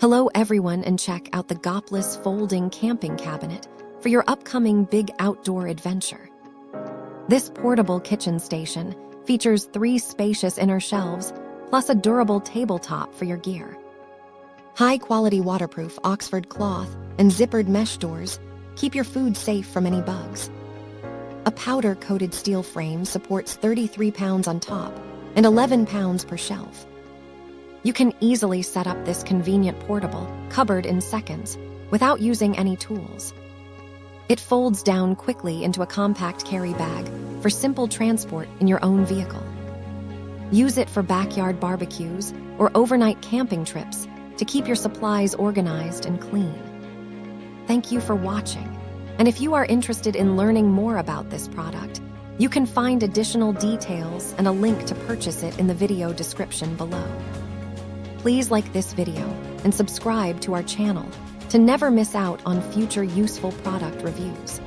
Hello everyone, and check out the Goplus folding camping cabinet for your upcoming big outdoor adventure. This portable kitchen station features 3 spacious inner shelves plus a durable tabletop for your gear. High-quality waterproof Oxford cloth and zippered mesh doors keep your food safe from any bugs. A powder-coated steel frame supports 33 pounds on top and 11 pounds per shelf. You can easily set up this convenient portable cupboard in seconds without using any tools. It folds down quickly into a compact carry bag for simple transport in your own vehicle. Use it for backyard barbecues or overnight camping trips to keep your supplies organized and clean. Thank you for watching, and if you are interested in learning more about this product, you can find additional details and a link to purchase it in the video description below. Please like this video and subscribe to our channel to never miss out on future useful product reviews.